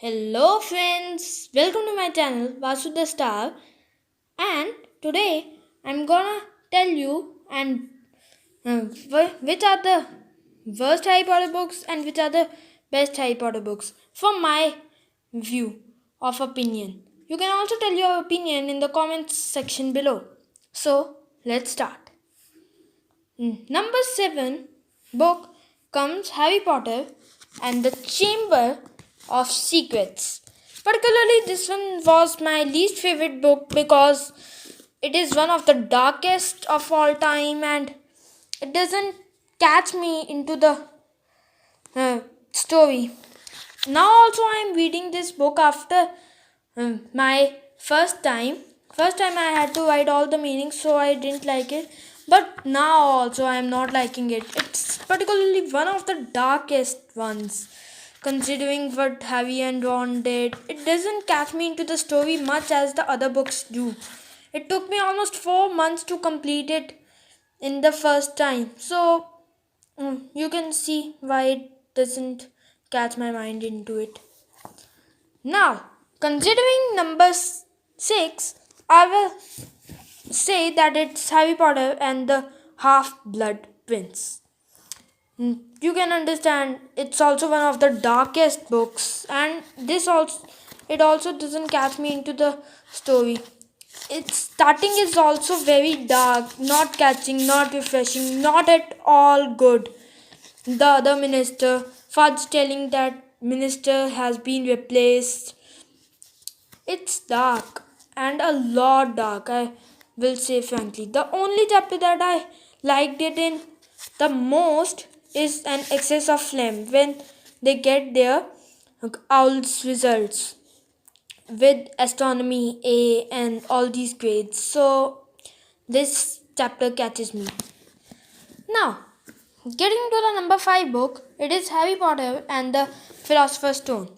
Hello friends, welcome to my channel Vasu the Star, and today I'm gonna tell you which are the worst Harry Potter books and which are the best Harry Potter books from my view of opinion. You can also tell your opinion in the comments section below. So let's start. Number 7 book comes Harry Potter and the Chamber of Secrets. Particularly, this one was my least favorite book because it is one of the darkest of all time and it doesn't catch me into the story. Now, also, I am reading this book after my first time. First time I had to write all the meanings, so I didn't like it. But now also I am not liking it. It's particularly one of the darkest ones. Considering what Harry and Ron did, it doesn't catch me into the story much as the other books do. It took me almost 4 months to complete it in the first time. So you can see why it doesn't catch my mind into it. Now, considering number 6, I will say that it's Harry Potter and the Half Blood Prince. You can understand it's also one of the darkest books, and this also it also doesn't catch me into the story. Its starting is also very dark, not catching, not refreshing, not at all good. The other minister, Fudge telling that minister has been replaced. It's dark and a lot dark, I will say frankly. The only chapter that I liked it in the most is an excess of phlegm when they get their owl's results with astronomy A and all these grades. So this chapter catches me. Now, getting to the number 5 book, it is Harry Potter and the Philosopher's Stone.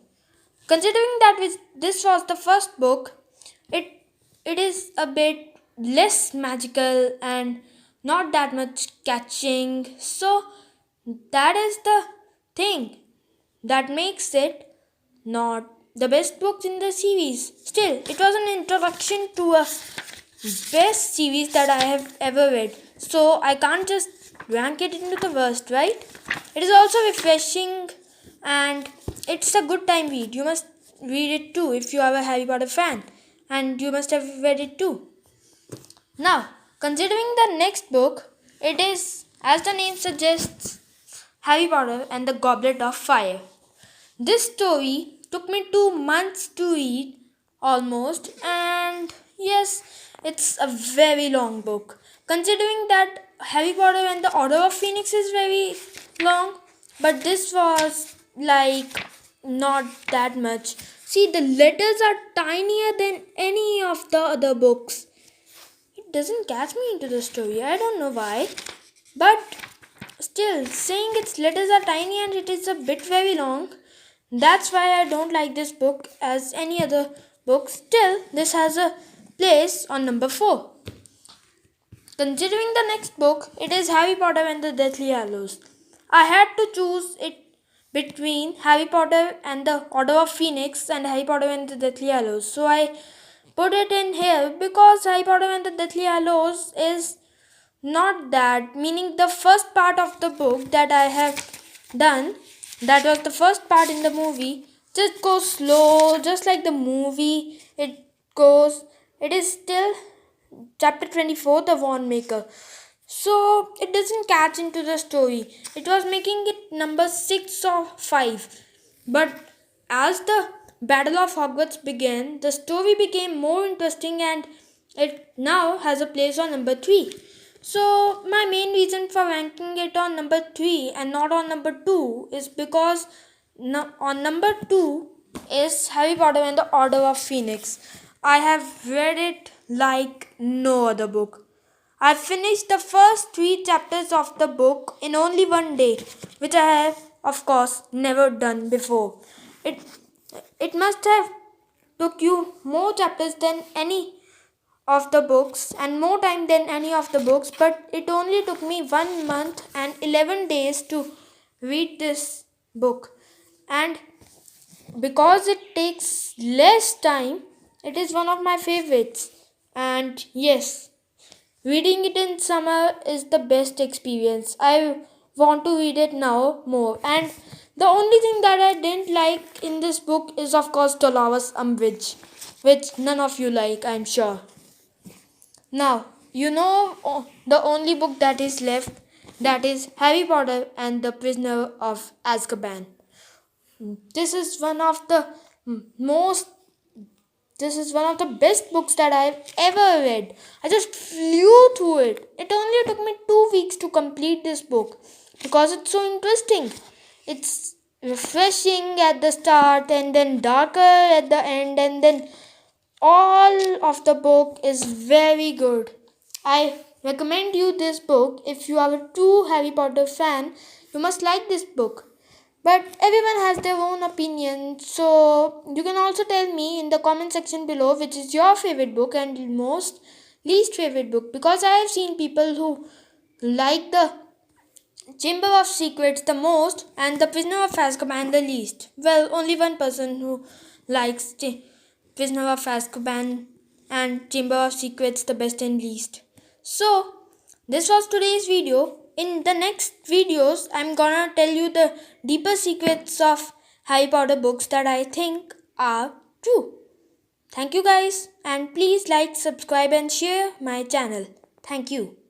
Considering that this was the first book, it it is a bit less magical and not that much catching. So that is the thing that makes it not the best book in the series. Still, it was an introduction to a best series that I have ever read. So I can't just rank it into the worst, right? It is also refreshing and it's a good time read. You must read it too if you are a Harry Potter fan, and you must have read it too. Now, considering the next book, it is, as the name suggests, Harry Potter and the Goblet of Fire. This story took me 2 months to read almost, and yes, it's a very long book. Considering that Harry Potter and the Order of Phoenix is very long, but this was like not that much. See, the letters are tinier than any of the other books. It doesn't catch me into the story. I don't know why, but still, saying its letters are tiny and it is a bit very long, that's why I don't like this book as any other book. Still, this has a place on number 4. Considering the next book, it is Harry Potter and the Deathly Hallows. I had to choose it between Harry Potter and the Order of Phoenix and Harry Potter and the Deathly Hallows. So I put it in here because Harry Potter and the Deathly Hallows is not that, meaning the first part of the book that I have done, that was the first part in the movie, just goes slow, just like the movie. It is still chapter 24, the Wand Maker. So it doesn't catch into the story. It was making it number 6 or 5. But as the Battle of Hogwarts began, the story became more interesting and it now has a place on number 3. So my main reason for ranking it on number 3 and not on number 2 is because on number 2 is Harry Potter and the Order of Phoenix. I have read it like no other book. I finished the first 3 chapters of the book in only one day, which I have, of course, never done before. It it must have took you more chapters than any of the books and more time than any of the books, but it only took me 1 month and 11 days to read this book. And because it takes less time, it is one of my favorites. And yes, reading it in summer is the best experience. I want to read it now more. And the only thing that I didn't like in this book is, of course, Dolores Umbridge, which none of you like, I'm sure. Now, the only book that is left, that is Harry Potter and the Prisoner of Azkaban. This is one of the most this is one of the best books that I've ever read. I just flew through it. It only took me 2 weeks to complete this book because it's so interesting. It's refreshing at the start and then darker at the end, and then all of the book is very good. I recommend you this book. If you are a true Harry Potter fan, you must like this book. But everyone has their own opinion, so you can also tell me in the comment section below which is your favorite book and most least favorite book, because I have seen people who like the Chamber of Secrets the most and the Prisoner of Azkaban the least. Well, only one person who likes Prisoner of Azkaban and Chamber of Secrets the best and least. So, this was today's video. In the next videos, I'm gonna tell you the deeper secrets of Harry Potter books that I think are true. Thank you guys, and please like, subscribe and share my channel. Thank you.